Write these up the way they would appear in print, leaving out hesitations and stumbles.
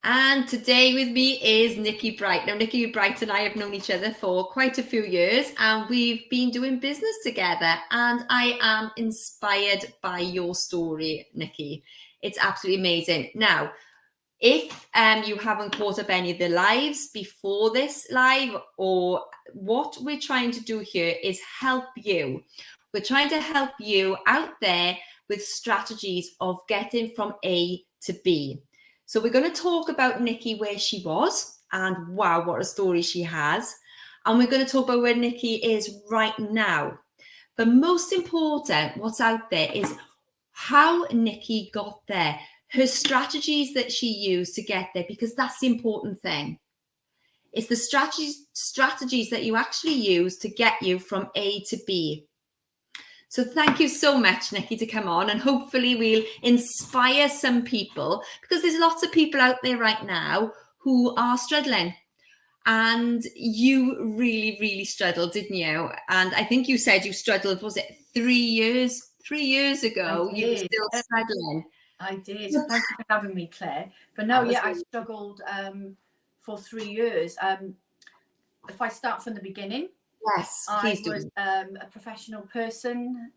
And today with me is Nicky Bright. Now, Nicky Bright and I have known each other for quite a few years, and we've been doing business together. And I am inspired by your story, Nicky. It's absolutely amazing. Now, if you haven't caught up any of the lives before this live, or what we're trying to do here is help you. We're trying to help you out there with strategies of getting from A to B. So we're going to talk about Nicky, where she was, and wow, what a story she has. And we're going to talk about where Nicky is right now. But most important, what's out there is how Nicky got there, her strategies that she used to get there, because that's the important thing. It's the strategies that you actually use to get you from A to B. So thank you so much, Nicky, to come on, and hopefully we'll inspire some people, because there's lots of people out there right now who are struggling. And you really, really struggled, didn't you? And I think you said you struggled, was it 3 years? 3 years ago, you were still struggling. I did. Thank you for having me, Claire. But no, I struggled for 3 years. If I start from the beginning, yes, please I was a professional person.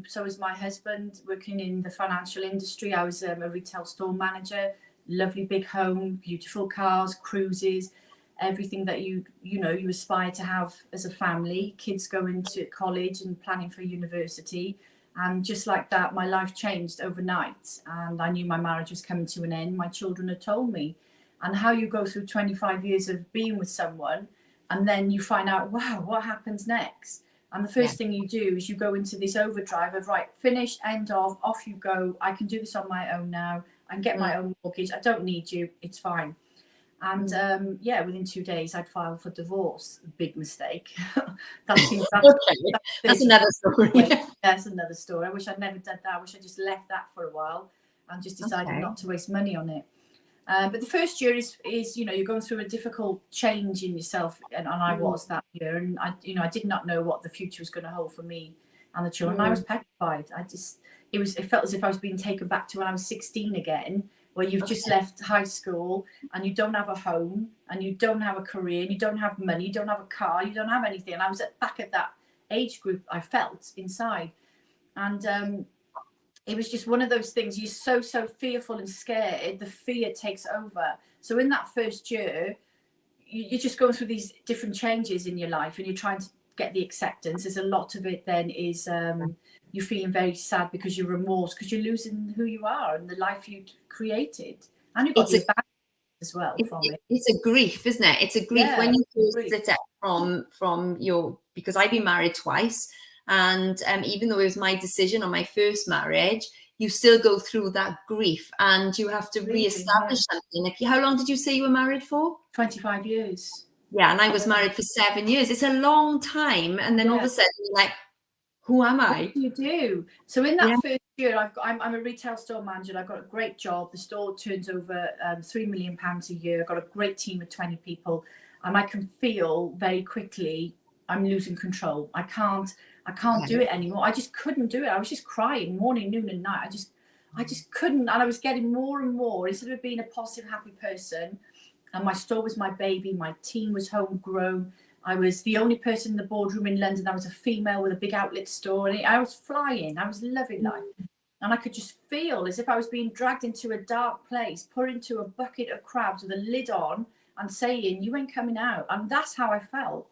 So was my husband, working in the financial industry. I was a retail store manager, lovely big home, beautiful cars, cruises, everything that you aspire to have as a family. Kids going to college and planning for university. And just like that, my life changed overnight. And I knew my marriage was coming to an end. My children had told me. And how you go through 25 years of being with someone, and then you find out, wow, what happens next? And the first thing you do is you go into this overdrive of, right, finish, end of, off you go. I can do this on my own now. I can get my own mortgage. I don't need you. It's fine. And within 2 days, I'd filed for divorce. Big mistake. That's another story. That's another story. I wish I'd never done that. I wish I just left that for a while and just decided not to waste money on it. But the first year is you're going through a difficult change in yourself, and I was that year, and I did not know what the future was going to hold for me and the children. I was petrified. It felt as if I was being taken back to when I was 16 again, where you've just left high school and you don't have a home and you don't have a career and you don't have money, you don't have a car, you don't have anything. And I was at back at that age group, I felt inside. And it was just one of those things. You're so fearful and scared. The fear takes over. So in that first year, you're just going through these different changes in your life, and you're trying to get the acceptance. There's a lot of it then is you're feeling very sad because you're remorse, because you're losing who you are and the life you created. And you've got the back as well from it. It's a grief, isn't it? It's a grief when you first split up from your, because I've been married twice. And even though it was my decision on my first marriage, you still go through that grief and you have to reestablish something. Like, how long did you say you were married for? 25 years. Yeah, and I was married for 7 years. It's a long time. And then all of a sudden, you're like, who am I? What do you do? So in that first year, I'm a retail store manager. I've got a great job. The store turns over £3 million a year. I've got a great team of 20 people. And I can feel very quickly I'm losing control. I can't do it anymore. I just couldn't do it. I was just crying morning, noon and night. I just couldn't. And I was getting more and more, instead of being a positive, happy person. And my store was my baby. My team was homegrown. I was the only person in the boardroom in London. I was a female with a big outlet store. And I was flying. I was loving life. And I could just feel as if I was being dragged into a dark place, put into a bucket of crabs with a lid on and saying, you ain't coming out. And that's how I felt.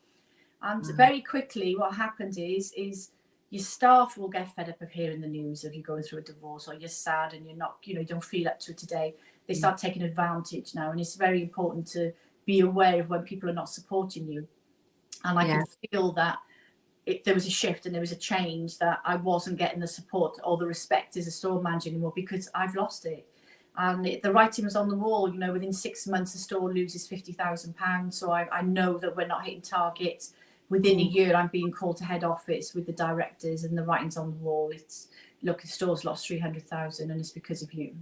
And very quickly, what happens is your staff will get fed up of hearing the news of you going through a divorce, or you're sad and you're not, you don't feel up to it today. They start taking advantage now. And it's very important to be aware of when people are not supporting you. And I can feel that there was a shift and there was a change, that I wasn't getting the support or the respect as a store manager anymore, because I've lost it. And the writing was on the wall. Within 6 months, the store loses £50,000. So I know that we're not hitting targets. Within a year, I'm being called to head office with the directors, and the writing's on the wall. It's, look, the store's lost 300,000, and it's because of you.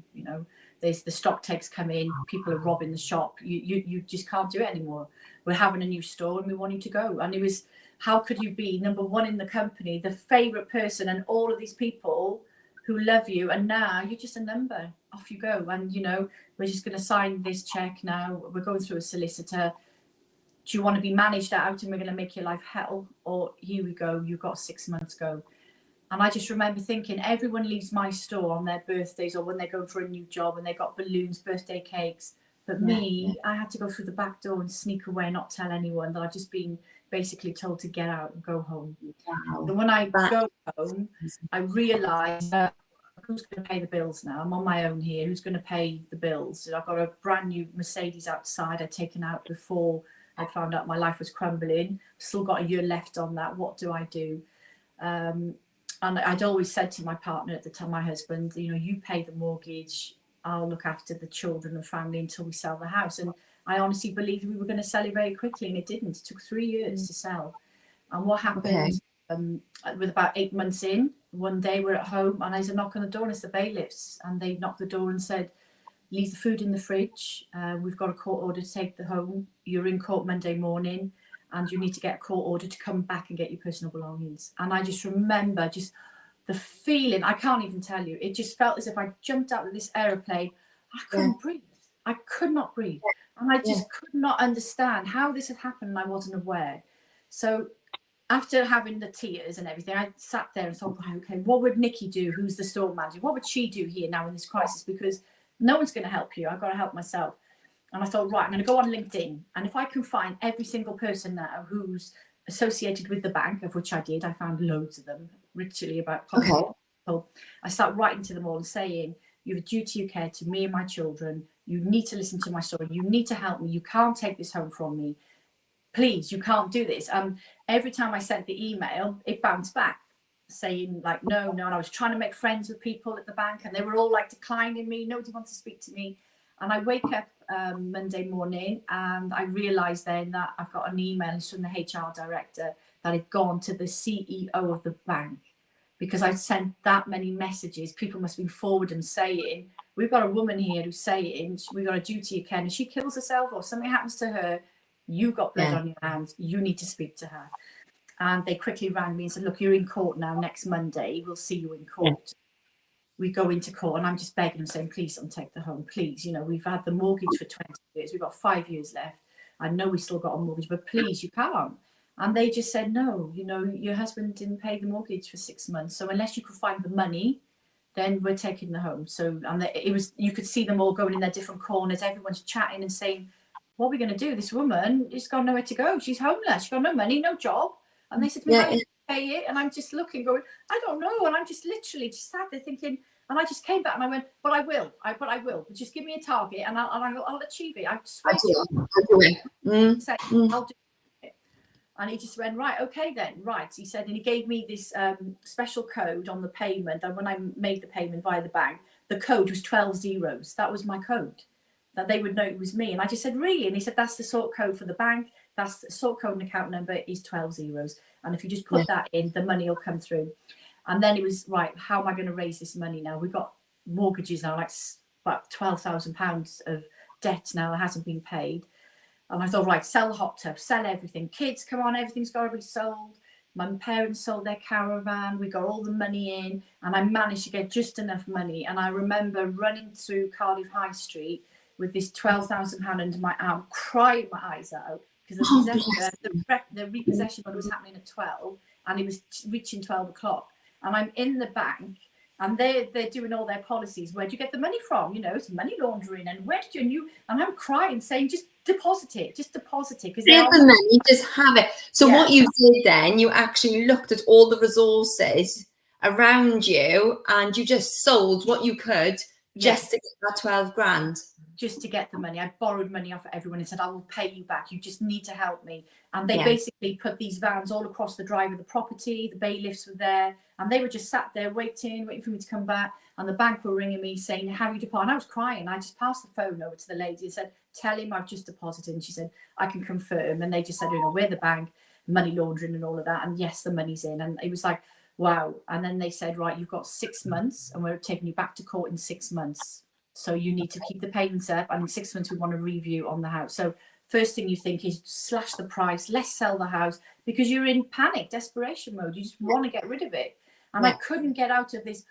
There's the stock takes come in, people are robbing the shop. You just can't do it anymore. We're having a new store, and we want you to go. And it was, how could you be number one in the company, the favourite person, and all of these people who love you, and now you're just a number. Off you go. And you know, we're just going to sign this check now. We're going through a solicitor. Do you want to be managed out and we're going to make your life hell? Or here we go, you've got 6 months go. And I just remember thinking, everyone leaves my store on their birthdays or when they're going for a new job and they got balloons, birthday cakes. But me, I had to go through the back door and sneak away and not tell anyone that I'd just been basically told to get out and go home. Wow. And when I go home, I realised that who's going to pay the bills now? I'm on my own here. Who's going to pay the bills? I've got a brand new Mercedes outside I'd taken out before I found out my life was crumbling. Still got a year left on that. What do I do? And I'd always said to my partner at the time, my husband, you know, you pay the mortgage, I'll look after the children and family until we sell the house. And I honestly believed we were going to sell it very quickly, and it didn't. It took 3 years to sell. And what happened, with about 8 months in, one day we're at home and there's a knock on the door and it's the bailiffs. And they knocked the door and said, leave the food in the fridge. We've got a court order to take the home. You're in court Monday morning and you need to get a court order to come back and get your personal belongings. And I just remember just the feeling, I can't even tell you. It just felt as if I jumped out of this aeroplane. I couldn't breathe. I could not breathe. And I just could not understand how this had happened and I wasn't aware. So after having the tears and everything, I sat there and thought, okay, what would Nicky do? Who's the store manager? What would she do here now in this crisis? Because no one's going to help you. I've got to help myself. And I thought, right, I'm going to go on LinkedIn. And if I can find every single person now who's associated with the bank, of which I did, I found loads of them, literally about people. So I start writing to them all and saying, you have a duty of care to me and my children. You need to listen to my story. You need to help me. You can't take this home from me. Please, you can't do this. Every time I sent the email, it bounced back saying like, no. And I was trying to make friends with people at the bank and they were all like declining me. Nobody wants to speak to me. And I wake up Monday morning and I realised then that I've got an email from the HR director that had gone to the CEO of the bank because I sent that many messages. People must be forwarding saying, we've got a woman here who's saying we've got a duty of care and if she kills herself or something happens to her, you got blood on your hands, you need to speak to her. And they quickly rang me and said, look, you're in court now next Monday. We'll see you in court. We go into court and I'm just begging them saying, please don't take the home. Please, you know, we've had the mortgage for 20 years. We've got 5 years left. I know we still got a mortgage, but please, you can't. And they just said, no, you know, your husband didn't pay the mortgage for 6 months. So unless you could find the money, then we're taking the home. So, and it was, you could see them all going in their different corners. Everyone's chatting and saying, what are we going to do? This woman has got nowhere to go. She's homeless. She's got no money, no job. And they said to me, how do you pay it? And I'm just looking, going, I don't know. And I'm just literally just sat there thinking, and I just came back and I went, but I will. But just give me a target and I'll achieve it. I swear I'll do it. And he just went, right, okay then, right. He said, and he gave me this special code on the payment. And when I made the payment via the bank, the code was 12 zeros. That was my code, that they would know it was me. And I just said, really? And he said, that's the sort code for the bank. That's the sort code and account number is 12 zeros. And if you just put that in, the money will come through. And then it was, right, how am I going to raise this money now? We've got mortgages now, like about £12,000 of debt now that hasn't been paid. And I thought, right, sell the hot tub, sell everything. Kids, come on, everything's got to be sold. My parents sold their caravan. We got all the money in. And I managed to get just enough money. And I remember running through Cardiff High Street with this £12,000 under my arm, crying my eyes out. Because the repossession was happening at 12 and it was reaching 12 o'clock. And I'm in the bank and they're doing all their policies. Where do you get the money from? You know, it's money laundering. And where did you? And I'm crying saying, just deposit it. Just deposit it. Get the money, just have it. So what you did then, you actually looked at all the resources around you and you just sold what you could just to get that 12 grand. Just to get the money. I borrowed money off of everyone and said, I will pay you back. You just need to help me. And they basically put these vans all across the drive of the property. The bailiffs were there and they were just sat there waiting for me to come back. And the bank were ringing me saying, have you deposited? And I was crying. I just passed the phone over to the lady and said, tell him I've just deposited. And she said, I can confirm. And they just said, you know, we're the bank, money laundering and all of that. And yes, the money's in. And it was like, wow. And then they said, right, you've got 6 months and we're taking you back to court in 6 months. So you need to keep the payments up, and in 6 months we want a review on the house. So first thing you think is slash the price, let's sell the house, because you're in panic, desperation mode. You just want to get rid of it. And I couldn't get out of this,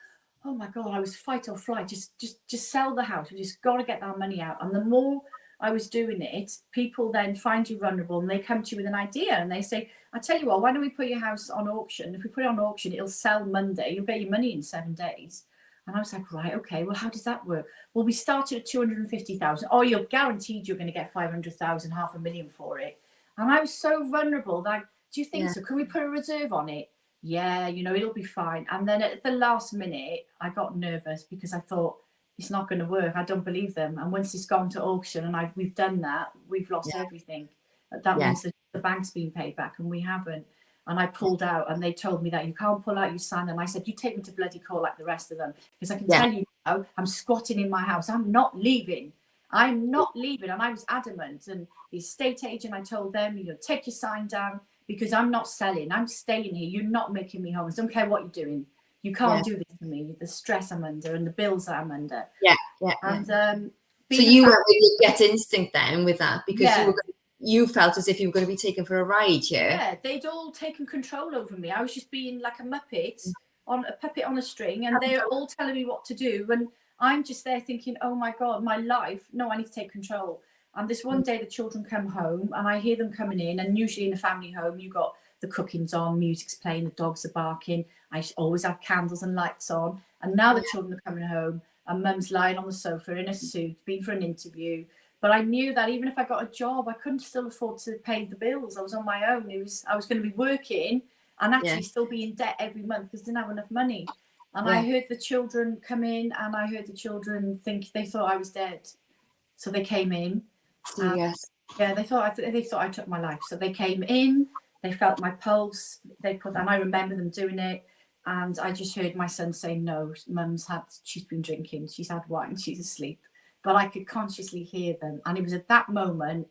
oh my God, I was fight or flight. Just sell the house. We just got to get that money out. And the more I was doing it, people then find you vulnerable and they come to you with an idea and they say, I tell you what, why don't we put your house on auction? If we put it on auction, it'll sell Monday. You'll get your money in 7 days. And I was like, right, okay, well, how does that work? Well, we started at 250,000. Oh, you're guaranteed you're going to get 500,000, 500,000 for it. And I was so vulnerable that, do you think so? Can we put a reserve on it? Yeah, you know, it'll be fine. And then at the last minute, I got nervous because I thought, it's not going to work. I don't believe them. And once it's gone to auction and we've done that, we've lost everything. That means that the bank's been paid back and we haven't. And I pulled out and they told me that you can't pull out, you sign them. I said, you take me to bloody court like the rest of them. Because I can tell you now, I'm squatting in my house. I'm not leaving. I'm not leaving. And I was adamant. And the estate agent, I told them, you know, take your sign down because I'm not selling. I'm staying here. You're not making me homeless. Don't care what you're doing. You can't do this to me. The stress I'm under and the bills that I'm under. And so you went with your gut instinct then with that because you felt as if you were going to be taken for a ride here. Yeah, they'd all taken control over me. I was just being like a puppet on a string, and they're all telling me what to do. And I'm just there thinking, oh my God, my life. No, I need to take control. And this one day the children come home and I hear them coming in, and usually in a family home, you got the cooking's on, music's playing, the dogs are barking. I always have candles and lights on. And now the children are coming home and mum's lying on the sofa in a suit, been for an interview. But I knew that even if I got a job, I couldn't still afford to pay the bills. I was on my own. I was going to be working and actually still be in debt every month because I didn't have enough money. And I heard the children come in and I heard the children think they thought I was dead. So they came in. Yeah, they thought I took my life. So they came in, they felt my pulse, and I remember them doing it. And I just heard my son say, no, she's been drinking, she's had wine, she's asleep. But I could consciously hear them. And it was at that moment,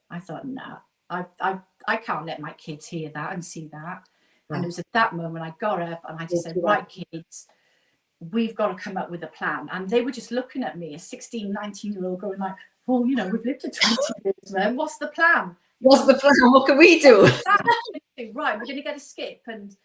I thought, no, I can't let my kids hear that and see that. And it was at that moment I got up and I just said, right, kids, we've got to come up with a plan. And they were just looking at me, a 16, 19-year-old going like, well, you know, we've lived to 20 years, man. What's the plan? What's the plan? What can we do? Right, we're going to get a skip. And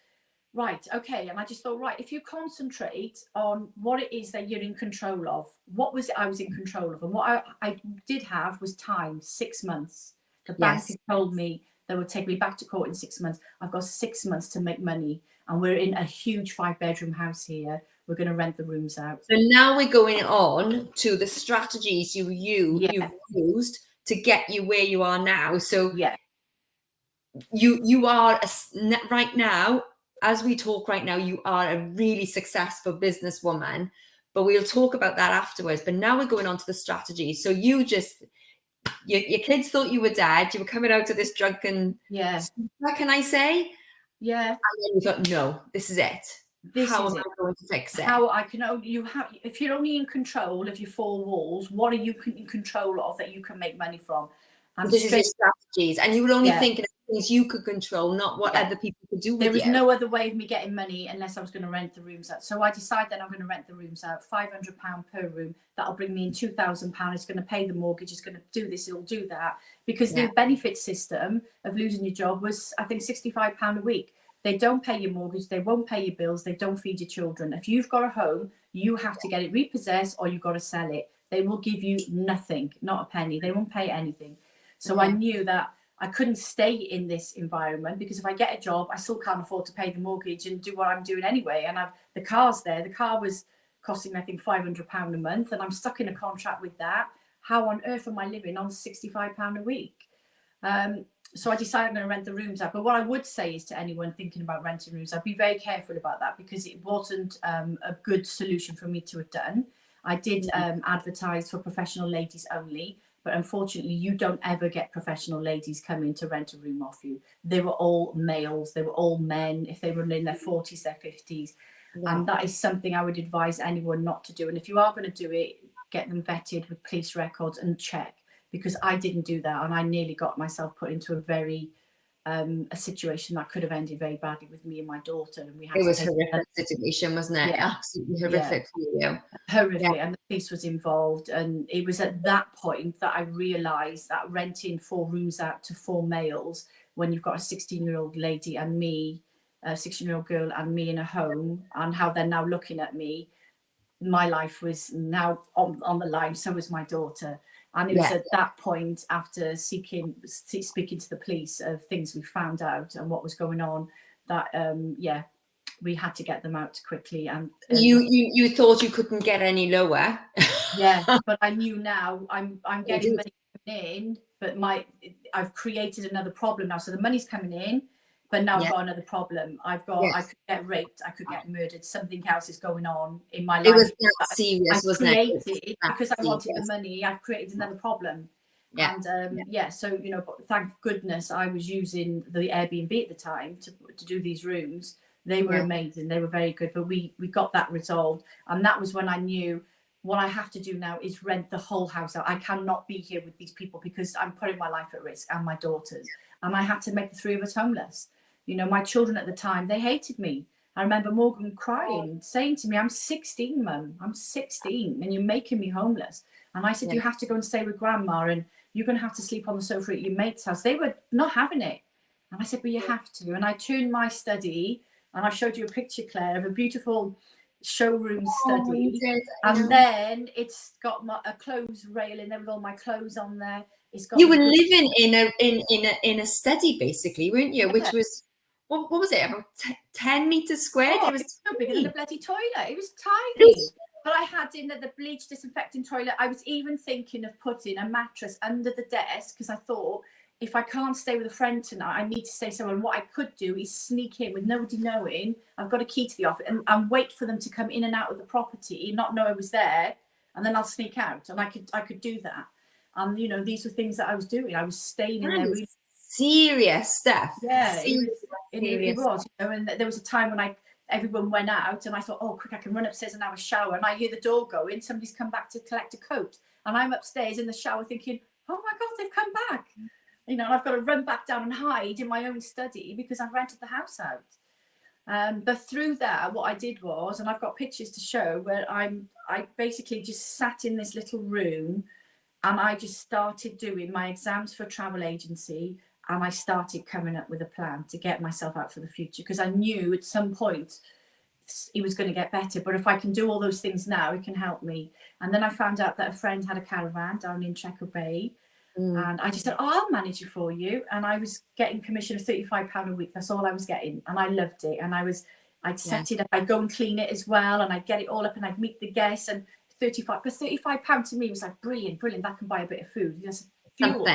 right, okay. And I just thought, right, if you concentrate on what it is that you're in control of, what was it I was in control of? And what I did have was time, 6 months. The bank had told me they would take me back to court in 6 months. I've got 6 months to make money. And we're in a huge 5-bedroom house here. We're going to rent the rooms out. So now we're going on to the strategies you've used to get you where you are now. So you are right now, as we talk right now, you are a really successful businesswoman, but we'll talk about that afterwards. But now we're going on to the strategies. So your kids thought you were dead. You were coming out of this drunken, what can I say? Yeah. And then you thought, no, this is it. How am I going to fix it? How I can only if you're only in control of your 4 walls, what are you in control of that you can make money from? And this is your strategies, and you were only thinking of things you could control, not what other people could do with you. There was no other way of me getting money unless I was going to rent the rooms out. So I decided that I'm going to rent the rooms out, £500 per room. That'll bring me in £2,000. It's going to pay the mortgage. It's going to do this. It'll do that. Because the benefit system of losing your job was, I think, £65 a week. They don't pay your mortgage. They won't pay your bills. They don't feed your children. If you've got a home, you have to get it repossessed or you've got to sell it. They will give you nothing, not a penny. They won't pay anything. So I knew that I couldn't stay in this environment because if I get a job, I still can't afford to pay the mortgage and do what I'm doing anyway. And the car's there. The car was costing, I think, £500 a month. And I'm stuck in a contract with that. How on earth am I living on £65 a week? So I decided I'm going to rent the rooms out. But what I would say is to anyone thinking about renting rooms, I'd be very careful about that because it wasn't a good solution for me to have done. I did advertise for professional ladies only, but unfortunately you don't ever get professional ladies coming to rent a room off you. They were all males. They were all men. If they were in their 40s, their 50s. And that is something I would advise anyone not to do. And if you are going to do it, get them vetted with police records and check. Because I didn't do that and I nearly got myself put into a very a situation that could have ended very badly with me and my daughter. And we had it was a horrific situation, wasn't it? Absolutely horrific for you. Horrific. And the police was involved. And it was at that point that I realised that renting 4 rooms out to 4 males when you've got a 16-year-old lady and me, a 16-year-old girl and me in a home, and how they're now looking at me. my life was now on the line. So was my daughter. And it was at that point, after speaking to the police of things we found out and what was going on, that we had to get them out quickly. And you thought you couldn't get any lower. yeah, but I knew now I'm getting money coming in, but I've created another problem now. So the money's coming in, but now I've got another problem. I could get raped, I could get murdered, something else is going on in my life. It was that serious, wasn't it? Because I wanted the money, I've created another problem. And so but thank goodness I was using the Airbnb at the time to do these rooms. They were amazing, they were very good, but we got that resolved. And that was when I knew what I have to do now is rent the whole house out. I cannot be here with these people because I'm putting my life at risk, and my daughters. And I had to make the three of us homeless. My children at the time, they hated me. I remember Morgan crying, saying to me, I'm 16, Mum, I'm 16, and you're making me homeless. And I said, you have to go and stay with Grandma, and you're going to have to sleep on the sofa at your mate's house. They were not having it. And I said, well, you have to. And I turned my study, and I showed you a picture, Claire, of a beautiful showroom study, and then it's got a clothes rail in there with all my clothes on there. It's got you were living in a study basically, weren't you? Which was what was it, about 10 meters squared? It was no bigger than a bloody toilet. It was tiny. But I had in the bleach disinfecting toilet. I was even thinking of putting a mattress under the desk because I thought, if I can't stay with a friend tonight, I need to stay somewhere. And what I could do is sneak in with nobody knowing. I've got a key to the office, and wait for them to come in and out of the property, not know I was there, and then I'll sneak out. And I could do that. And these were things that I was doing. I was staying in there. Really serious stuff. Yeah, it was. And there was a time when everyone went out, and I thought, oh, quick, I can run upstairs and have a shower. And I hear the door going. Somebody's come back to collect a coat, and I'm upstairs in the shower thinking, oh my God, they've come back. And I've got to run back down and hide in my own study because I've rented the house out. But through that, what I did was, and I've got pictures to show, where I basically just sat in this little room, and I just started doing my exams for a travel agency, and I started coming up with a plan to get myself out for the future, because I knew at some point it was going to get better. But if I can do all those things now, it can help me. And then I found out that a friend had a caravan down in Checker Bay. And I just said, oh, I'll manage it for you. And I was getting commission of £35 a week. That's all I was getting. And I loved it. And I'd set it up. I'd go and clean it as well. And I'd get it all up, and I'd meet the guests. And £35 to me was like, brilliant. That can buy a bit of food. Just fuel.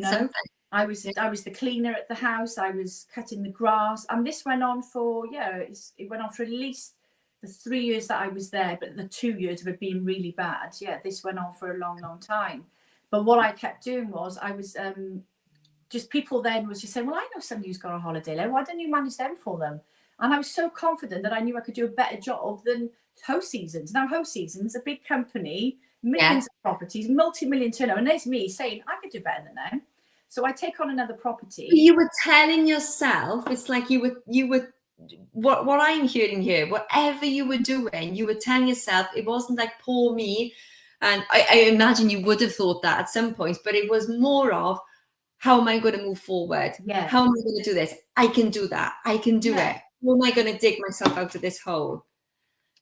Something. I was the cleaner at the house. I was cutting the grass. And this went on for, it went on for at least the 3 years that I was there. But the 2 years of it being really bad. Yeah, this went on for a long, long time. But what I kept doing was, I was just, people then was just saying, well, I know somebody who's got a holiday let. Why don't you manage them for them? And I was so confident that I knew I could do a better job than Host Seasons. Now, Host Seasons, a big company, millions of properties, multi-million turnover. And there's me saying, I could do better than them. So I take on another property. You were telling yourself, it's like you were what I'm hearing here, whatever you were doing, you were telling yourself, it wasn't like, poor me. And I imagine you would have thought that at some points, but it was more of, how am I going to move forward? Yeah. How am I going to do this? I can do that. I can do it. How am I going to dig myself out of this hole?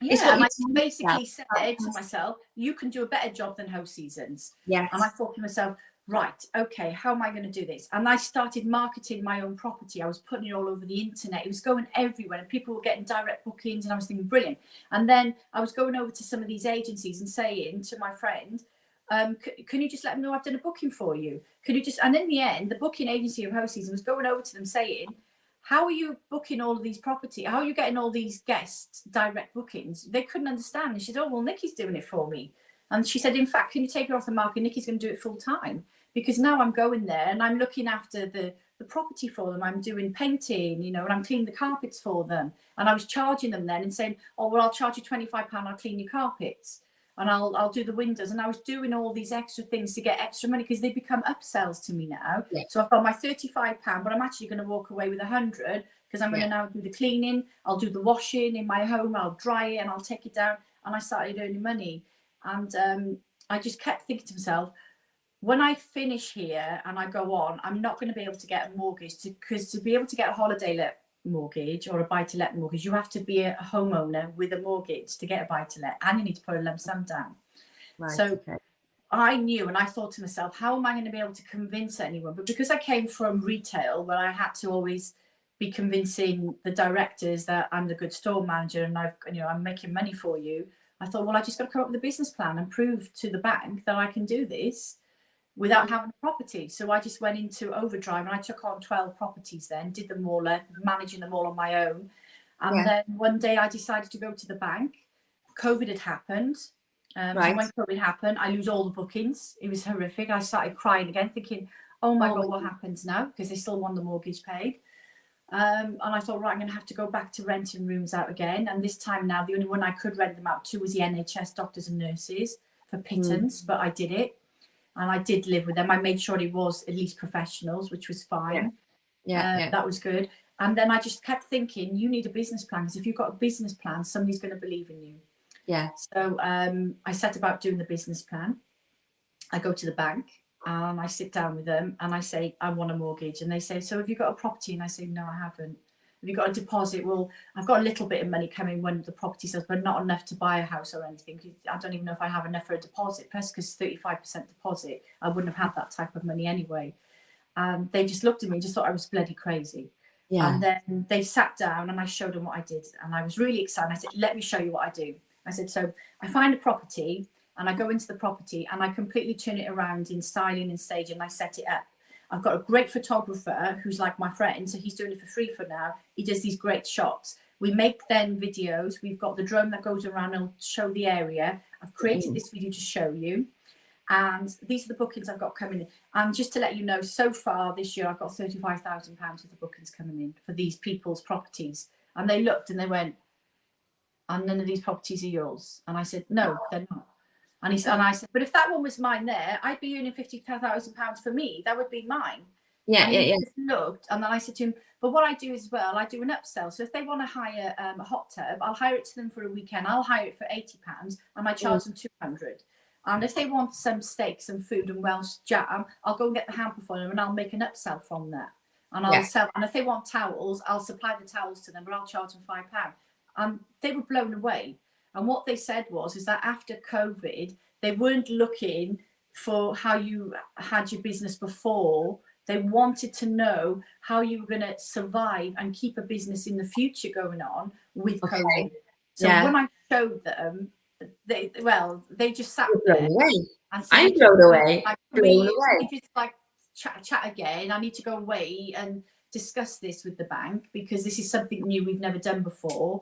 Yeah, and I basically said to myself, you can do a better job than Host Seasons. Yeah. And I thought to myself, right, okay, how am I going to do this? And I started marketing my own property. I was putting it all over the internet. It was going everywhere, and people were getting direct bookings, and I was thinking, brilliant. And then I was going over to some of these agencies and saying to my friend, can you just let them know I've done a booking for you? Can you just, and in the end, the booking agency of Host Season was going over to them saying, how are you booking all of these property? How are you getting all these guests direct bookings? They couldn't understand. And she said, oh, well, Nicky's doing it for me. And she said, in fact, can you take her off the market? Nicky's going to do it full time. Because now I'm going there and I'm looking after the property for them. I'm doing painting, and I'm cleaning the carpets for them. And I was charging them then and saying, oh, well, I'll charge you £25. I'll clean your carpets. And I'll do the windows. And I was doing all these extra things to get extra money, because they become upsells to me now. Yeah. So I've got my £35, but I'm actually going to walk away with 100, because I'm going to now do the cleaning. I'll do the washing in my home. I'll dry it and I'll take it down. And I started earning money. And I just kept thinking to myself, when I finish here and I go on, I'm not going to be able to get a mortgage, because to be able to get a holiday let mortgage or a buy-to-let mortgage, you have to be a homeowner with a mortgage to get a buy-to-let, and you need to put a lump sum down. Right, so okay. I knew, and I thought to myself, how am I going to be able to convince anyone? But because I came from retail, where I had to always be convincing the directors that I'm the good store manager and I'm making money for you, I thought, well, I just got to come up with a business plan and prove to the bank that I can do this without having a property. So I just went into overdrive, and I took on 12 properties then, did them all, managing them all on my own. And then one day I decided to go to the bank. COVID had happened. So when COVID happened, I lose all the bookings. It was horrific. I started crying again, thinking, oh my God, what happens now? Because they still want the mortgage paid. And I thought, right, I'm going to have to go back to renting rooms out again. And this time now, the only one I could rent them out to was the NHS doctors and nurses for pittance, but I did it. And I did live with them. I made sure it was at least professionals, which was fine. That was good. And then I just kept thinking, you need a business plan, because if you've got a business plan, somebody's going to believe in you. Yeah. So I set about doing the business plan. I go to the bank and I sit down with them and I say, I want a mortgage. And they say, so have you got a property? And I say, no, I haven't. Have you got a deposit? Well, I've got a little bit of money coming when the property sells, but not enough to buy a house or anything. I don't even know if I have enough for a deposit. Plus, because 35% deposit, I wouldn't have had that type of money anyway. And they just looked at me and just thought I was bloody crazy. Yeah. And then they sat down and I showed them what I did. And I was really excited. I said, let me show you what I do. I said, so I find a property and I go into the property and I completely turn it around in styling and staging, and I set it up. I've got a great photographer who's like my friend, so he's doing it for free for now. He does these great shots. We make then videos. We've got the drone that goes around and will show the area. I've created this video to show you. And these are the bookings I've got coming in. And just to let you know, so far this year, I've got £35,000 worth of bookings coming in for these people's properties. And they looked and they went, and none of these properties are yours. And I said, no, they're not. And I said, but if that one was mine there, I'd be earning £50,000 for me. That would be mine. And he just looked, and then I said to him, but what I do as well, I do an upsell. So if they want to hire a hot tub, I'll hire it to them for a weekend. I'll hire it for £80 and I charge them £200. And if they want some steaks and food and Welsh jam, I'll go and get the hamper for them and I'll make an upsell from that. And I'll sell. And if they want towels, I'll supply the towels to them, but I'll charge them £5. And they were blown away. And what they said is that after COVID, they weren't looking for how you had your business before. They wanted to know how you were going to survive and keep a business in the future going on with COVID. So when I showed them, they just sat there. And so I'm blown away. We just like chat again. I need to go away and discuss this with the bank because this is something new we've never done before.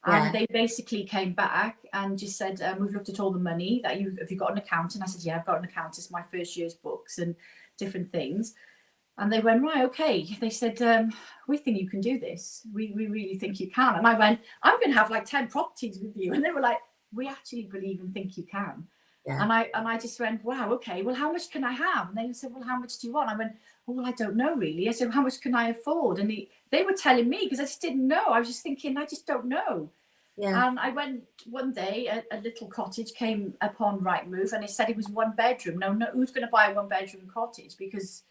And they basically came back and just said, we've looked at all the money that have you got an accountant? I said, yeah, I've got an accountant. It's my first year's books and different things. And they went, right, okay. They said, we think you can do this. We really think you can. And I went, I'm going to have like 10 properties with you. And they were like, we actually believe and think you can. Yeah. And I just went, wow, okay, well, how much can I have? And they said, well, how much do you want? I went, oh, well, I don't know really. I said, how much can I afford? And they were telling me because I just didn't know. I was just thinking, I just don't know. Yeah. And I went one day, a little cottage came up on Rightmove and it said it was 1 bedroom. No, who's going to buy a 1-bedroom cottage? Because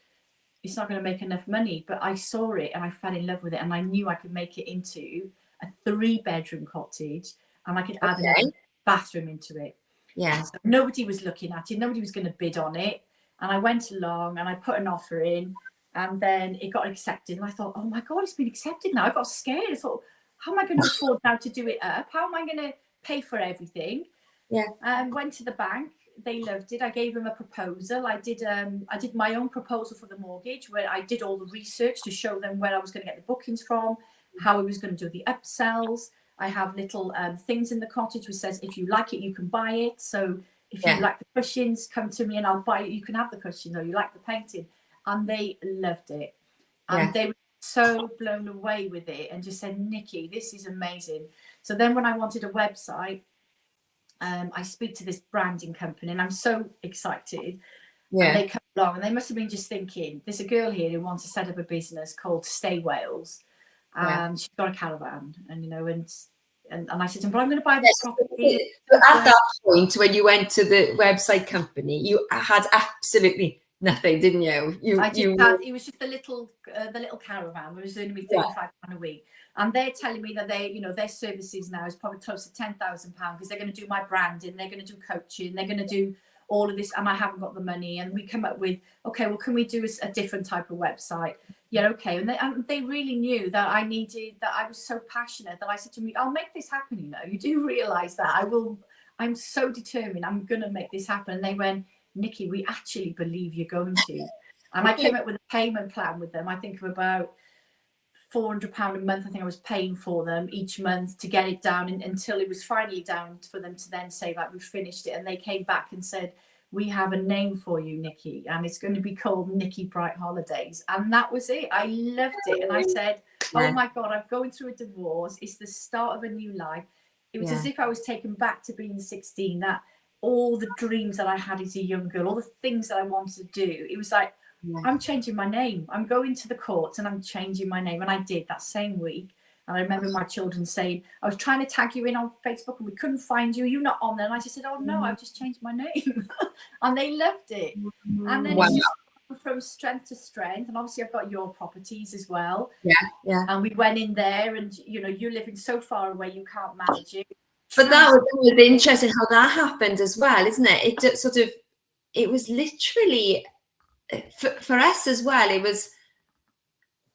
it's not going to make enough money. But I saw it and I fell in love with it. And I knew I could make it into a 3-bedroom cottage and I could add another bathroom into it. Yeah. So nobody was looking at it. Nobody was going to bid on it. And I went along and I put an offer in and then it got accepted. And I thought, oh my God, it's been accepted now. I got scared. I thought, how am I going to afford now to do it up? How am I going to pay for everything? Yeah. Went to the bank. They loved it. I gave them a proposal. I did my own proposal for the mortgage where I did all the research to show them where I was going to get the bookings from, how I was going to do the upsells. I have little things in the cottage which says, if you like it, you can buy it. So if you like the cushions, come to me and I'll buy it. You can have the cushion, or you like the painting. And they loved it. And they were so blown away with it and just said, Nicky, this is amazing. So then when I wanted a website, I speak to this branding company and I'm so excited. Yeah. And they come along and they must have been just thinking, there's a girl here who wants to set up a business called Stay Wales. And she's got a caravan, and and I said to him, but I'm going to buy this property. So at that point, when you went to the website company, you had absolutely nothing, didn't you? It was just the little caravan. It was only £35 a week, and they're telling me that their services now is probably close to £10,000 because they're going to do my branding, they're going to do coaching, they're going to do all of this, and I haven't got the money. And we come up with, okay, well, can we do a different type of website? Yeah, okay. And they really knew that I was so passionate that I said to me, I'll make this happen. You do realize that I'm so determined, I'm going to make this happen. And they went, Nicky, we actually believe you're going to. And I came up with a payment plan with them. I think of about £400 a month. I think I was paying for them each month to get it down until it was finally down for them to then say that we've finished it. And they came back and said, we have a name for you, Nicky, and it's going to be called Nicky Bright Holidays. And that was it. I loved it. And I said, oh my God, I'm going through a divorce. It's the start of a new life. It was as if I was taken back to being 16, that all the dreams that I had as a young girl, all the things that I wanted to do. It was like, I'm changing my name. I'm going to the courts and I'm changing my name. And I did that same week. And I remember my children saying, I was trying to tag you in on Facebook and we couldn't find you. You're not on there. And I just said, oh no, I've just changed my name. And they loved it. And then it's just from strength to strength. And obviously I've got your properties as well. Yeah. And we went in there and, you're living so far away, you can't manage it. But that was interesting how that happened as well, isn't it? It just it was literally, for us as well, it was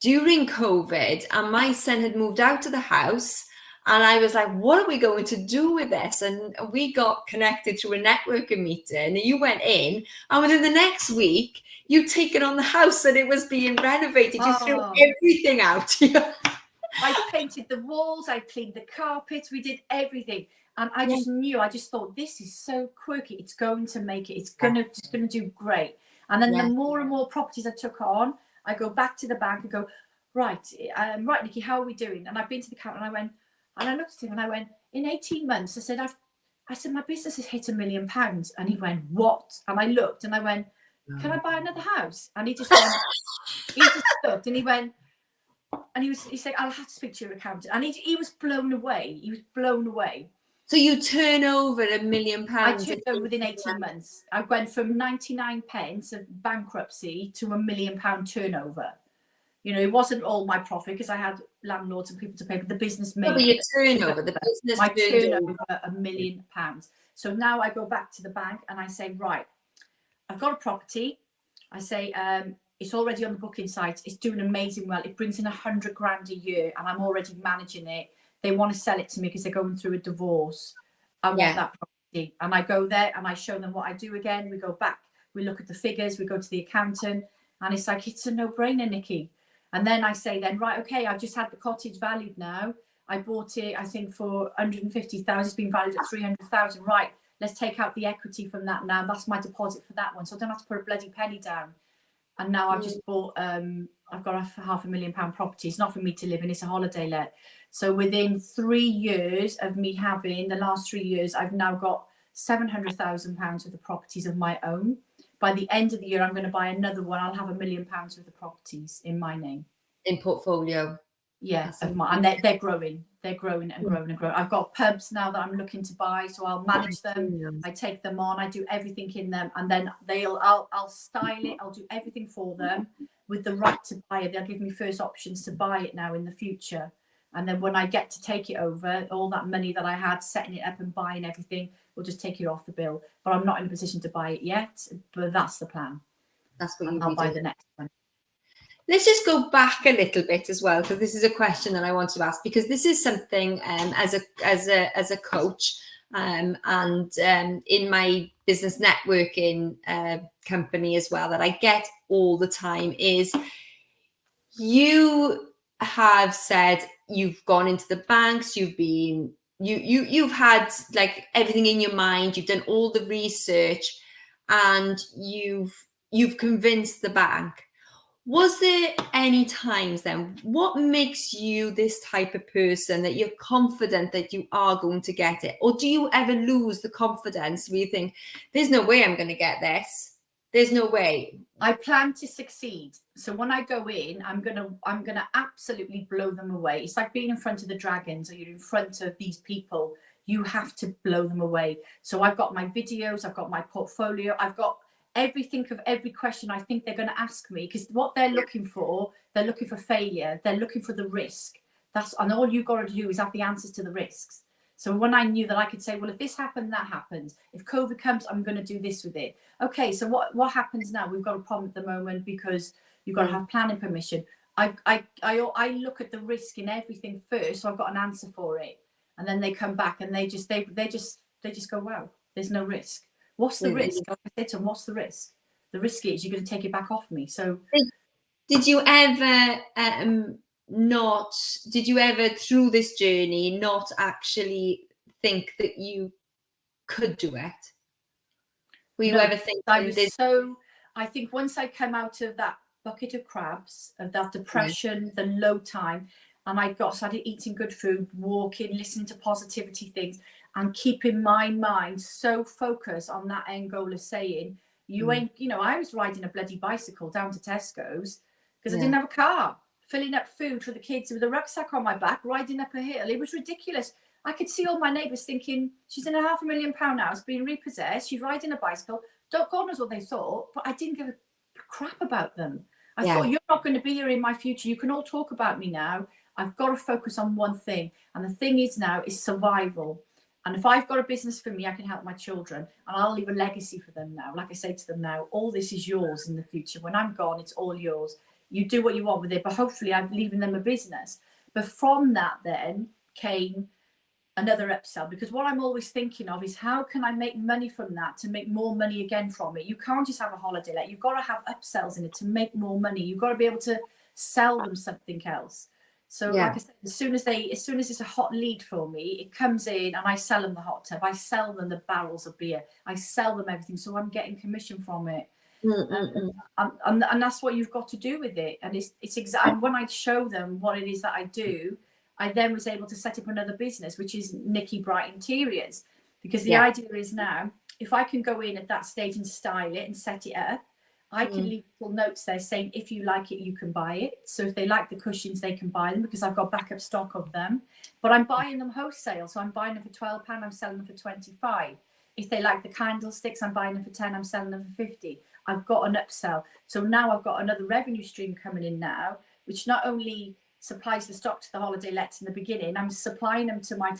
during COVID, and my son had moved out of the house, and I was like, what are we going to do with this? And we got connected to a networking meeting, and you went in, and within the next week, you'd taken on the house and it was being renovated. You threw everything out. I painted the walls, I cleaned the carpets, we did everything. And I just thought, this is so quirky. It's going to make it, it's going to do great. And then the more and more properties I took on, I go back to the bank and go, right, Nicky, how are we doing? And I've been to the counter and I looked at him and I went, in 18 months, I said, my business has hit £1 million. And he went, what? And I looked and I went, can I buy another house? And he just went, he just looked and he went, and he said, I'll have to speak to your accountant. And he was blown away. He was blown away. So you turn over £1 million? I turned over within 18 months. I went from 99 pence of bankruptcy to £1 million turnover. It wasn't all my profit because I had landlords and people to pay, but the business made your turnover, the business my turnover £1 million. So now I go back to the bank and I say, right, I've got a property. I say, it's already on the booking site. It's doing amazing well. It brings in 100 grand a year and I'm already managing it. They want to sell it to me because they're going through a divorce. I want that property. And I go there and I show them what I do again. We go back, we look at the figures, we go to the accountant, and it's like, it's a no-brainer, Nicky. And then I say right, okay, I've just had the cottage valued now. I bought it, I think, for 150,000. It's been valued at 300,000. Right, let's take out the equity from that now. That's my deposit for that one. So I don't have to put a bloody penny down. And now I've just bought, I've got a £500,000 property. It's not for me to live in, it's a holiday let. So within 3 years of me having, the last 3 years, I've now got £700,000 of the properties of my own. By the end of the year, I'm going to buy another one. I'll have £1 million worth of properties in my name. In portfolio. Yeah, and they're growing. They're growing and growing and growing. I've got pubs now that I'm looking to buy, so I'll manage them. I take them on. I do everything in them, and then I'll style it. I'll do everything for them with the right to buy it. They'll give me first options to buy it now in the future, and then when I get to take it over, all that money that I had setting it up and buying everything, we'll just take it off the bill. But I'm not in a position to buy it yet. But that's the plan. That's what I'll buy the next one. Let's just go back a little bit as well, because this is a question that I want to ask, because this is something as a coach and in my business networking company as well that I get all the time is you have said you've gone into the banks, you've had like everything in your mind, you've done all the research, and you've convinced the bank. Was there any times then, what makes you this type of person that you're confident that you are going to get it? Or do you ever lose the confidence where you think, there's no way I'm going to get this? There's no way. I plan to succeed. So when I go in, I'm gonna absolutely blow them away. It's like being in front of the dragons, or you're in front of these people. You have to blow them away. So I've got my videos, I've got my portfolio, I've got everything of every question I think they're going to ask me, because what they're looking for failure. They're looking for the risk. And all you've got to do is have the answers to the risks. So when I knew that I could say, well, if this happened, that happens. If COVID comes, I'm going to do this with it. Okay, so what happens now? We've got a problem at the moment because you've got to have planning permission. I look at the risk in everything first, so I've got an answer for it. And then they come back and they just go, wow, there's no risk. What's the risk? I said to them, what's the risk? The risk is you're going to take it back off me. So did you ever through this journey not actually think that you could do it? Were you ever thinking I think once I come out of that bucket of crabs, of that depression, the low time, and I started eating good food, walking, listening to positivity things, and keeping my mind so focused on that end goal of saying, you ain't, I was riding a bloody bicycle down to Tesco's because I didn't have a car, filling up food for the kids with a rucksack on my back, riding up a hill. It was ridiculous. I could see all my neighbours thinking, she's in a £500,000 house, being repossessed, she's riding a bicycle. God knows what they thought, but I didn't give a crap about them. I thought, you're not going to be here in my future. You can all talk about me now. I've got to focus on one thing. And the thing is now is survival. And if I've got a business for me, I can help my children and I'll leave a legacy for them now. Like I say to them now, all this is yours in the future. When I'm gone, it's all yours. You do what you want with it, but hopefully I'm leaving them a business. But from that then came another upsell, because what I'm always thinking of is how can I make money from that to make more money again from it? You can't just have a holiday let. You've got to have upsells in it to make more money. You've got to be able to sell them something else. So like I said, as soon as it's a hot lead for me, it comes in and I sell them the hot tub, I sell them the barrels of beer, I sell them everything, so I'm getting commission from it. And that's what you've got to do with it. And it's exactly when I show them what it is that I do, I then was able to set up another business, which is Nicky Bright Interiors, because the idea is now, if I can go in at that stage and style it and set it up, I can leave little notes there saying, if you like it, you can buy it. So if they like the cushions, they can buy them because I've got backup stock of them. But I'm buying them wholesale. So I'm buying them for £12, I'm selling them for 25. If they like the candlesticks, I'm buying them for 10, I'm selling them for 50. I've got an upsell. So now I've got another revenue stream coming in now, which not only supplies the stock to the holiday lets in the beginning, I'm supplying them to my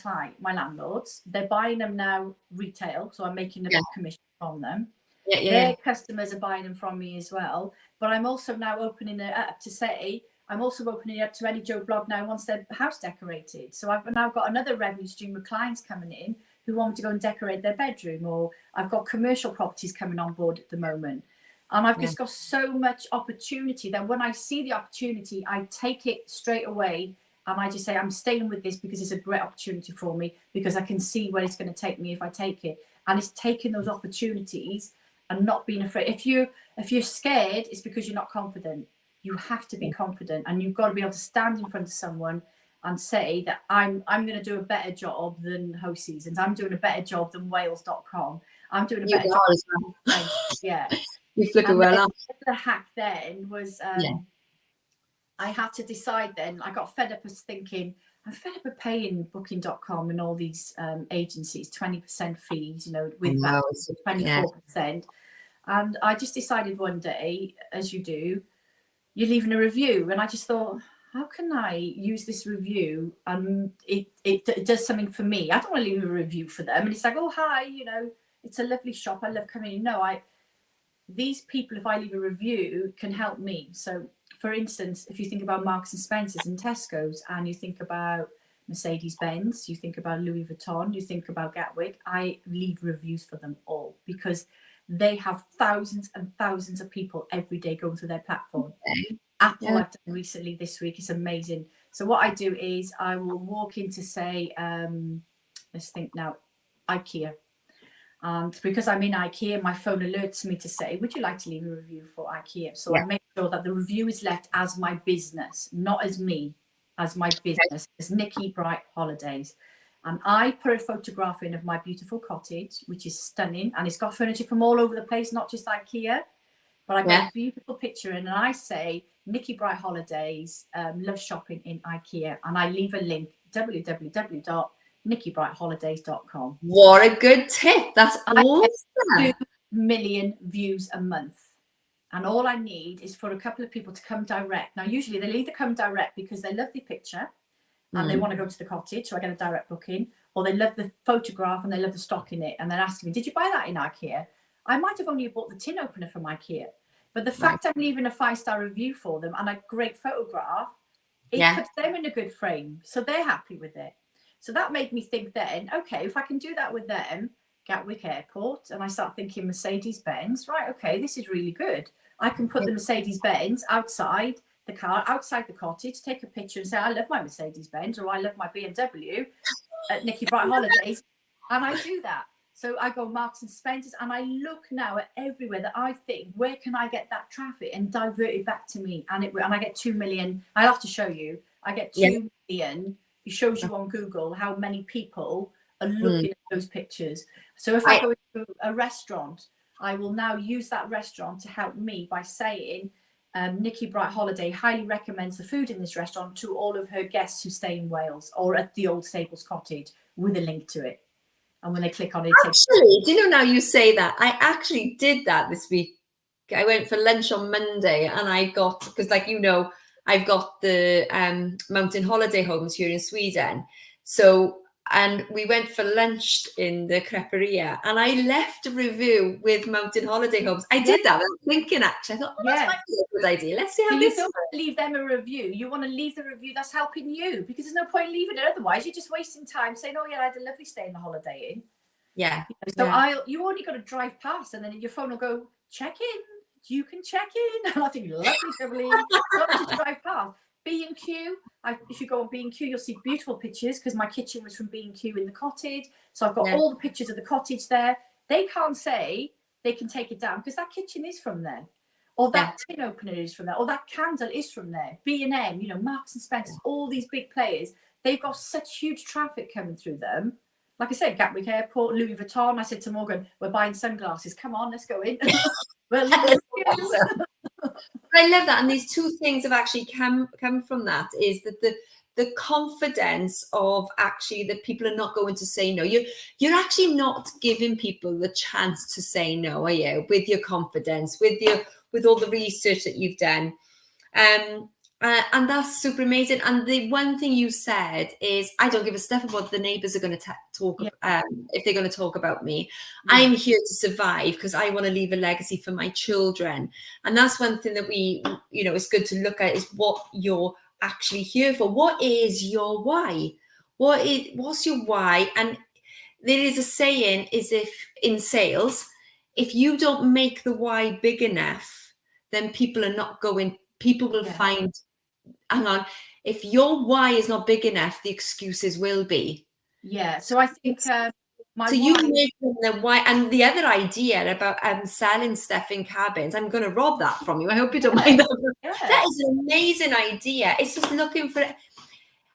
landlords. They're buying them now retail. So I'm making a commission from them. Their customers are buying them from me as well. But I'm also now opening it up to say, I'm also opening it up to any Joe Blog now wants their house decorated. So I've now got another revenue stream of clients coming in who want me to go and decorate their bedroom, or I've got commercial properties coming on board at the moment. And I've just got so much opportunity that when I see the opportunity, I take it straight away. And I just say, I'm staying with this because it's a great opportunity for me, because I can see where it's going to take me if I take it. And it's taking those opportunities and not being afraid. If you're scared, it's because you're not confident. You have to be confident, and you've got to be able to stand in front of someone and say that I'm going to do a better job than Host Seasons. I'm doing a better job than Wales.com. I'm doing a better job. Well. Yeah. You flip it well up. The hack then was I had to decide then. I got fed up with thinking, I'm fed up of paying Booking.com and all these agencies 20% fees, with that 24%. And I just decided one day, as you do, you're leaving a review. And I just thought, how can I use this review and it does something for me? I don't want to leave a review for them. And it's like, oh, hi, it's a lovely shop. I love coming in. No, these people, if I leave a review, can help me. So, for instance, if you think about Marks and Spencer's and Tesco's, and you think about Mercedes-Benz, you think about Louis Vuitton, you think about Gatwick, I leave reviews for them all because they have thousands and thousands of people every day going through their platform. Apple I've done recently this week. It's amazing. So what I do is I will walk in to say, let's think now, IKEA. And because I'm in IKEA, my phone alerts me to say, would you like to leave a review for IKEA? So I make sure that the review is left as my business, not as me, as my business, as Nicky Bright Holidays. And I put a photograph in of my beautiful cottage, which is stunning. And it's got furniture from all over the place, not just IKEA. But I got a beautiful picture in, and I say, Nicky Bright Holidays, love shopping in IKEA. And I leave a link, www.nickybrightholidays.com. What a good tip. That's awesome. million views a month. And all I need is for a couple of people to come direct. Now, usually they'll either come direct because they love the picture and they want to go to the cottage, so I get a direct booking, or they love the photograph and they love the stock in it, and they're asking me, did you buy that in IKEA? I might have only bought the tin opener from IKEA, but the fact I'm leaving a 5-star review for them and a great photograph, it puts them in a good frame, so they're happy with it. So that made me think then, okay, if I can do that with them, Gatwick Airport, and I start thinking Mercedes-Benz, right, okay, this is really good. I can put the Mercedes-Benz outside the car, outside the cottage, take a picture and say, I love my Mercedes-Benz, or I love my BMW at Nicky Bright Holidays, and I do that. So I go Marks and Spencer's, and I look now at everywhere that I think, where can I get that traffic and divert it back to me? And I get 2 million. I'll have to show you. I get 2 million. It shows you on Google how many people are looking at those pictures. So if I go to a restaurant, I will now use that restaurant to help me by saying, Nicky Bright Holiday highly recommends the food in this restaurant to all of her guests who stay in Wales or at the Old Stables Cottage, with a link to it. And when they click on it, actually, do you know, now you say that, I actually did that this week. I went for lunch on Monday, and I got, because like, you know, I've got the mountain holiday homes here in Sweden. So, and we went for lunch in the creperia, and I left a review with mountain holiday homes. I did that. I was thinking, actually, I thought, oh, that might be a good idea. Let's see how this. You don't leave them a review. You want to leave the review that's helping you, because there's no point leaving it otherwise. You're just wasting time saying, oh yeah, I had a lovely stay in the Holiday Inn. Yeah. So you only got to drive past, and then your phone will go, check in. You can check in. And I think, lovely, lovely. Not just drive past. B&Q. If you go on B&Q, you'll see beautiful pictures, because my kitchen was from B&Q in the cottage. So I've got all the pictures of the cottage there. They can't say they can take it down, because that kitchen is from there, or that tin opener is from there, or that candle is from there. B&M, you know, Marks and Spencer's, all these big players, they've got such huge traffic coming through them. Like I said, Gatwick Airport, Louis Vuitton. I said to Morgan, we're buying sunglasses. Come on, let's go in. I love that. And these two things have actually come from that, is that the confidence of actually that people are not going to say no. You're actually not giving people the chance to say no, are you? With your confidence, with all the research that you've done. And that's super amazing. And the one thing you said is, I don't give a stuff about what the neighbours are going to talk if they're going to talk about me. I'm here to survive, because I want to leave a legacy for my children. And that's one thing that we, you know, it's good to look at, is what you're actually here for. What is your why? What's your why? And there is a saying, is if in sales, if you don't make the why big enough, then people will find, hang on, if your why is not big enough, the excuses will be. Yeah. So I think you make the why. And the other idea about selling stuff in cabins, I'm going to rob that from you. I hope you don't mind that. That is an amazing idea. It's just looking for it.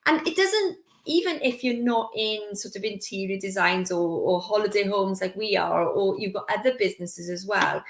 And it doesn't, even if you're not in sort of interior designs or holiday homes like we are, or you've got other businesses as well,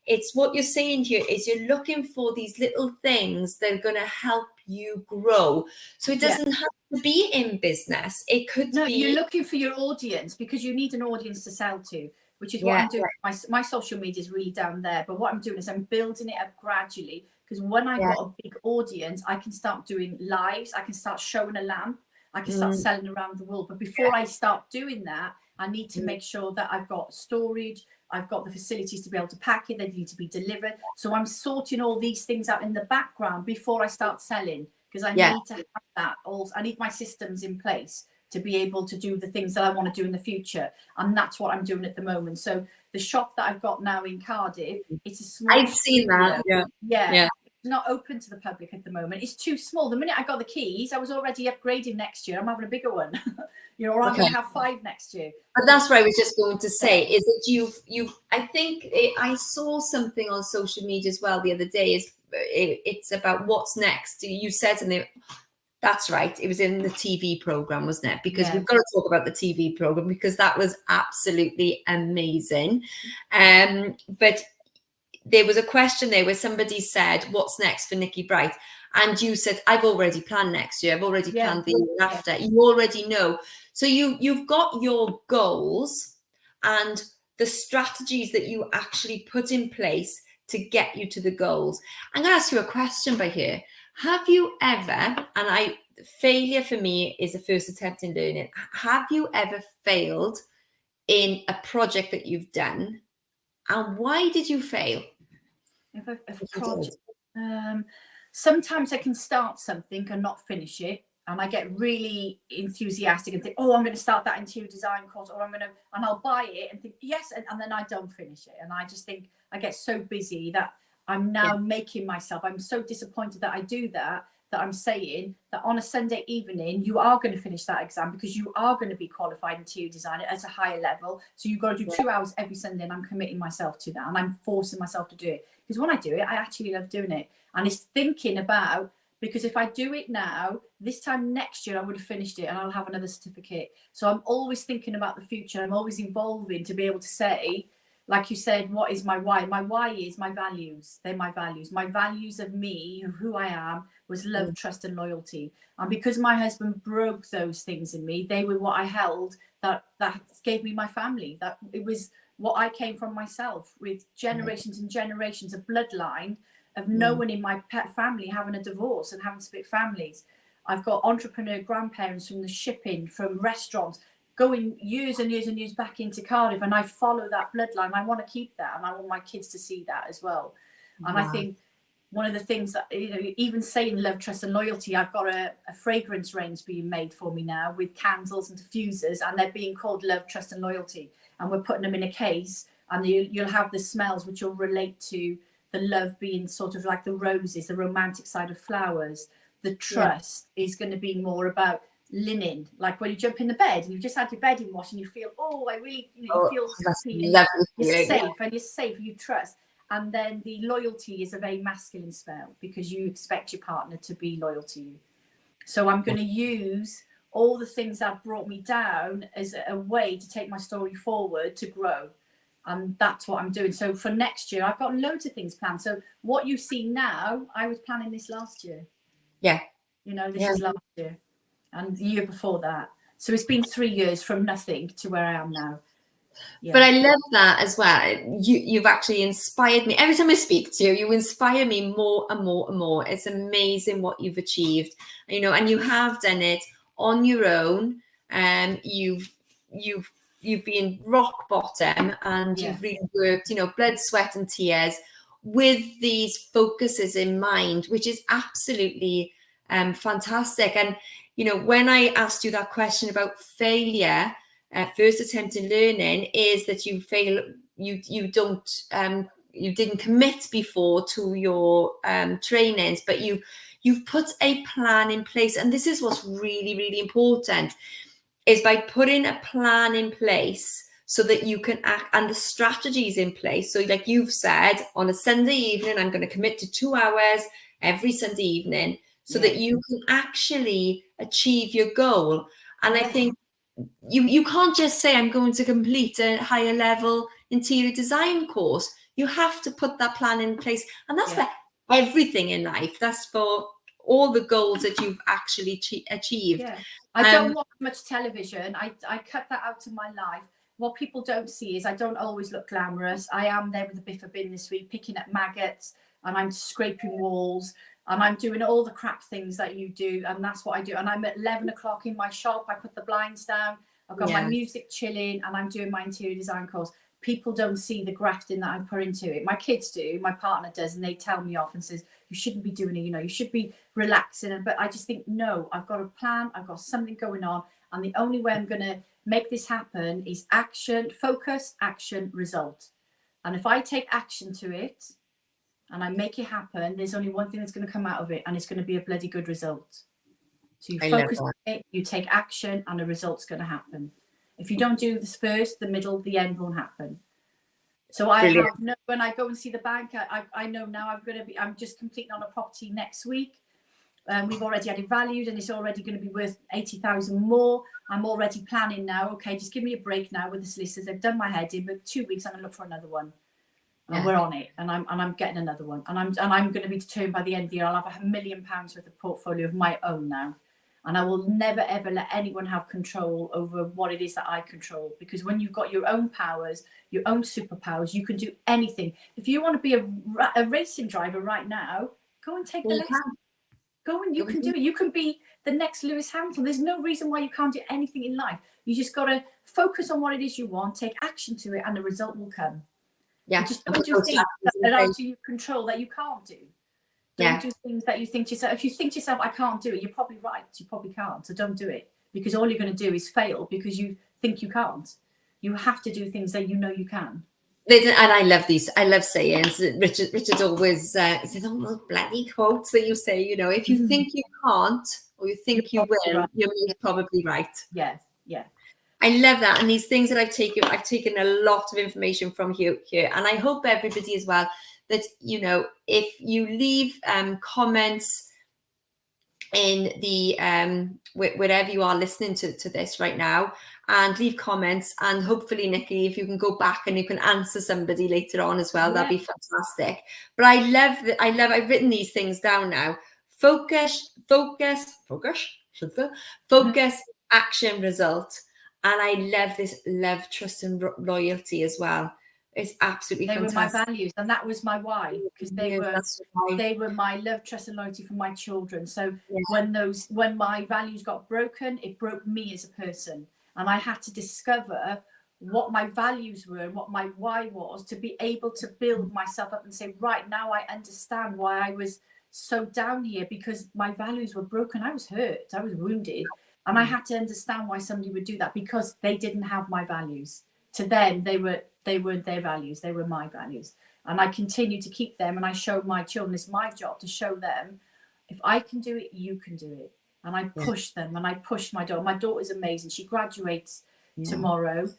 it's what you're saying here is you're looking for these little things that are going to help you grow. So it doesn't have to be in business. It could be. You're looking for your audience, because you need an audience to sell to, which is what I'm doing. My social media is really down there. But what I'm doing is I'm building it up gradually, because when I've got a big audience, I can start doing lives. I can start showing a lamp. I can start selling around the world. But before I start doing that, I need to make sure that I've got storage. I've got the facilities to be able to pack it. They need to be delivered. So I'm sorting all these things out in the background before I start selling, because I need to have that. Also, I need my systems in place to be able to do the things that I want to do in the future. And that's what I'm doing at the moment. So the shop that I've got now in Cardiff, it's a small I've seen that. Yeah. It's not open to the public at the moment. It's too small. The minute I got the keys, I was already upgrading next year. I'm having a bigger one. You know, or I'm going to have 5 next year. But that's what I was just going to say, is that I think I saw something on social media as well the other day, it's about what's next. You said something, that's right, it was in the TV program, wasn't it? Because we've got to talk about the TV program, because that was absolutely amazing. But there was a question there where somebody said, what's next for Nicky Bright? And you said, I've already planned next year. I've already planned the year after. You already know. So you've got your goals, and the strategies that you actually put in place to get you to the goals. I'm going to ask you a question by here. Have you ever, failure for me is the first attempt in learning. Have you ever failed in a project that you've done? And why did you fail? If a project, sometimes I can start something and not finish it. And I get really enthusiastic and think, oh, I'm going to start that interior design course, or and I'll buy it and think, yes. And then I don't finish it. And I just think I get so busy that I'm now making myself, I'm so disappointed that I do that I'm saying that on a Sunday evening, you are going to finish that exam because you are going to be qualified interior designer at a higher level. So you've got to do 2 hours every Sunday, and I'm committing myself to that. And I'm forcing myself to do it. Because when I do it, I actually love doing it. And it's thinking about, because if I do it now, this time next year, I would have finished it and I'll have another certificate. So I'm always thinking about the future. I'm always evolving to be able to say, like you said, what is my why? My why is my values. They're my values. My values of me, of who I am, was love, trust, and loyalty. And because my husband broke those things in me, they were what I held that gave me my family. That it was what I came from myself, with generations and generations of bloodline of no one in my pet family having a divorce and having split families. I've got entrepreneur grandparents from the shipping, from restaurants, going years and years and years back into Cardiff, and I follow that bloodline. I want to keep that, and I want my kids to see that as well. And I think one of the things that, you know, even saying love, trust, and loyalty, I've got a fragrance range being made for me now with candles and diffusers, and they're being called love, trust, and loyalty. And we're putting them in a case, and you'll have the smells which will relate to the love being sort of like the roses, the romantic side of flowers. The trust is going to be more about linen, like when you jump in the bed and you've just had your bedding wash and you feel, oh, I really, you know, you feel happy and you're safe and you're safe, you trust. And then the loyalty is a very masculine spell because you expect your partner to be loyal to you. So I'm going to use all the things that brought me down as a way to take my story forward to grow. And that's what I'm doing. So for next year, I've got loads of things planned. So what you see now, I was planning this last year. Yeah. You know, this is last year and the year before that. So it's been 3 years from nothing to where I am now. Yeah. But I love that as well. You've actually inspired me. Every time I speak to you, you inspire me more and more and more. It's amazing what you've achieved, you know, and you have done it on your own. You've been rock bottom, and you've really worked, you know, blood, sweat, and tears with these focuses in mind, which is absolutely fantastic. And you know, when I asked you that question about failure, first attempt in learning, is that you fail, you didn't commit before to your trainings, but you've put a plan in place. And this is what's really, really important, is by putting a plan in place so that you can act, and the strategies in place. So like you've said, on a Sunday evening, I'm going to commit to 2 hours every Sunday evening so that you can actually achieve your goal. And I think you can't just say, I'm going to complete a higher level interior design course. You have to put that plan in place. And that's for everything in life. That's for all the goals that you've actually achieved. Yeah. I don't watch much television. I cut that out of my life. What people don't see is I don't always look glamorous. I am there with a biffa bin this week, picking up maggots, and I'm scraping walls, and I'm doing all the crap things that you do. And that's what I do. And I'm at 11 o'clock in my shop. I put the blinds down. I've got my music chilling, and I'm doing my interior design course. People don't see the grafting that I put into it. My kids do, my partner does, and they tell me off and says, you shouldn't be doing it, you know, you should be relaxing. But I just think, no, I've got a plan, I've got something going on, and the only way I'm going to make this happen is action, focus, action, result. And if I take action to it and I make it happen, there's only one thing that's going to come out of it, and it's going to be a bloody good result. So you focus on it, you take action, and a result's going to happen. If you don't do this first, the middle, the end won't happen. So I have no, when I go and see the bank, I know now I'm just completing on a property next week. We've already had it valued, and it's already going to be worth 80,000 more. I'm already planning now. Okay, just give me a break now with the solicitors. They've done my head in, but 2 weeks I'm going to look for another one. And we're on it, and I'm getting another one. And I'm going to be determined by the end of the year. I'll have £1 million worth of portfolio of my own now. And I will never, ever let anyone have control over what it is that I control. Because when you've got your own powers, your own superpowers, you can do anything. If you want to be a racing driver right now, go and take the lesson. Go and you can do it. You can be the next Lewis Hamilton. There's no reason why you can't do anything in life. You just got to focus on what it is you want, take action to it, and the result will come. Yeah. You just don't do things that are out of your control that you can't do. Don't do things that you think to yourself. If you think to yourself, I can't do it, you're probably right. You probably can't. So don't do it, because all you're going to do is fail because you think you can't. You have to do things that you know you can. And I love these. I love sayings. Richard always says, "Oh, those bloody quotes that you say. You know, if you think you can't or you think you will, right, you're most probably right." Yes, yeah. I love that. And these things that I've taken a lot of information from here, and I hope everybody as well, that, you know, if you leave comments in the wherever you are listening to this right now, and leave comments, and hopefully, Nicky, if you can go back and you can answer somebody later on as well, that'd be fantastic. But I love that. I've written these things down now. Focus, action, result. And I love this love, trust, and loyalty as well. It's absolutely fantastic. They were my values, and that was my why, because they were my love, trust, and loyalty for my children. So when my values got broken, it broke me as a person, and I had to discover what my values were and what my why was, to be able to build myself up and say, right, now I understand why I was so down here, because my values were broken. I was hurt, I was wounded, and I had to understand why somebody would do that, because they didn't have my values. To them, they weren't their values, they were my values. And I continue to keep them, and I show my children, it's my job to show them, if I can do it, you can do it. And I push them, and I push my daughter. My daughter's amazing. She graduates tomorrow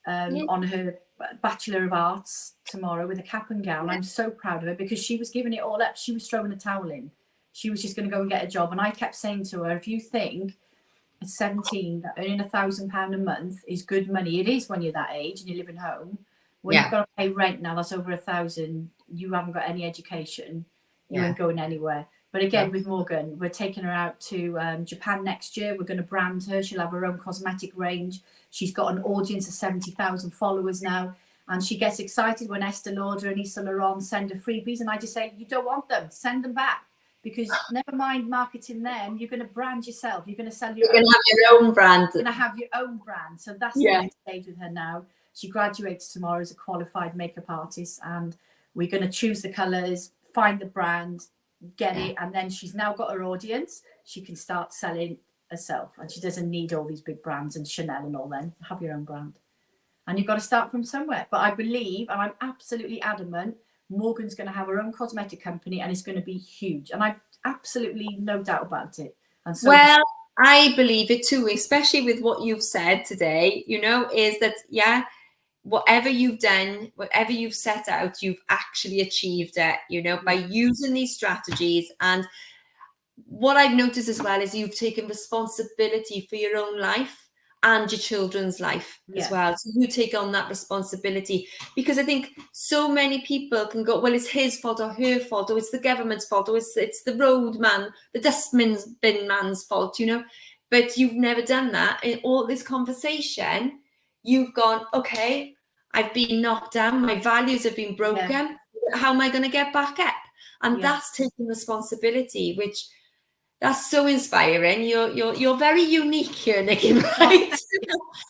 on her Bachelor of Arts tomorrow with a cap and gown. I'm so proud of her, because she was giving it all up. She was throwing the towel in. She was just going to go and get a job. And I kept saying to her, if you think at 17 that earning £1,000 a month is good money, it is when you're that age and you're living home. When you've got to pay rent now, that's over 1,000. You haven't got any education. You ain't going anywhere. But again, with Morgan, we're taking her out to Japan next year. We're going to brand her. She'll have her own cosmetic range. She's got an audience of 70,000 followers now. And she gets excited when Estee Lauder and Yves Saint Laurent send her freebies. And I just say, you don't want them. Send them back. Because never mind marketing them, you're going to brand yourself. You're going to sell your own. You're going to have your own brand. You're going to have your own brand. So that's the next stage with her now. She graduates tomorrow as a qualified makeup artist, and we're going to choose the colours, find the brand, get it, and then she's now got her audience. She can start selling herself, and she doesn't need all these big brands and Chanel and all them. Have your own brand. And you've got to start from somewhere. But I believe, and I'm absolutely adamant, Morgan's going to have her own cosmetic company, and it's going to be huge. And I absolutely no doubt about it. And so I believe it too, especially with what you've said today, you know, is that, whatever you've done, whatever you've set out, you've actually achieved it, you know, by using these strategies. And what I've noticed as well is you've taken responsibility for your own life and your children's life as well. So you take on that responsibility, because I think so many people can go, well, it's his fault or her fault, or it's the government's fault, or it's the road man, the dustbin man's fault, you know. But you've never done that. In all this conversation, you've gone, okay, I've been knocked down, my values have been broken. How am I going to get back up? And that's taking responsibility, which that's so inspiring. You're very unique here, Nicky Bright.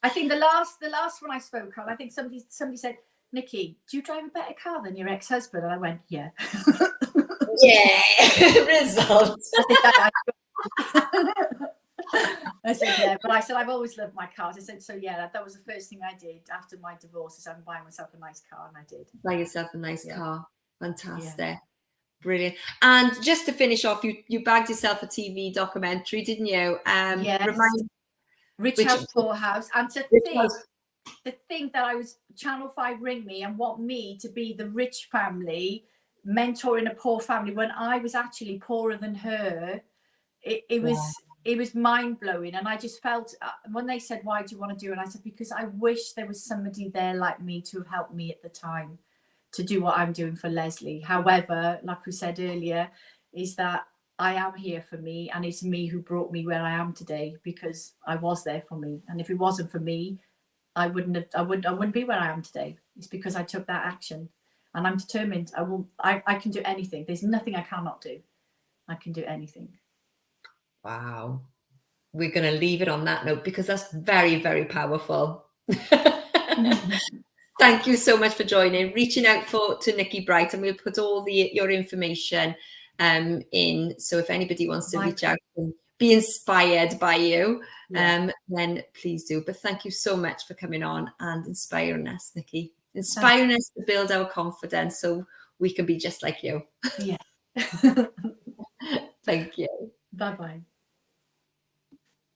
I think the last one I spoke on, I think somebody said, Nicky, do you drive a better car than your ex-husband? And I went, yeah. Results. I said, yeah, but I said, I've always loved my cars. I said, so yeah, that was the first thing I did after my divorce, is I'm buying myself a nice car, and I did. Buy yourself a nice car. Fantastic. Brilliant. And just to finish off, you bagged yourself a TV documentary, didn't you? Yes. Rich House, Poor House. And to think that I was Channel 5 ring me and want me to be the rich family mentoring a poor family when I was actually poorer than her. It was mind-blowing. And I just felt, when they said, why do you want to do it? And I said, because I wish there was somebody there like me to have helped me at the time to do what I'm doing for Leslie. However, like we said earlier, is that I am here for me, and it's me who brought me where I am today, because I was there for me. And if it wasn't for me, I wouldn't be where I am today. It's because I took that action, and I'm determined. I can do anything. There's nothing I cannot do. I can do anything. Wow. We're going to leave it on that note, because that's very, very powerful. Thank you so much for joining, reaching out to Nicky Bright, and we'll put all your information in. So if anybody wants to reach out and be inspired by you, then please do. But thank you so much for coming on and inspiring us, Nicky. Inspiring us to build our confidence so we can be just like you. Yeah. Thank you. Bye-bye.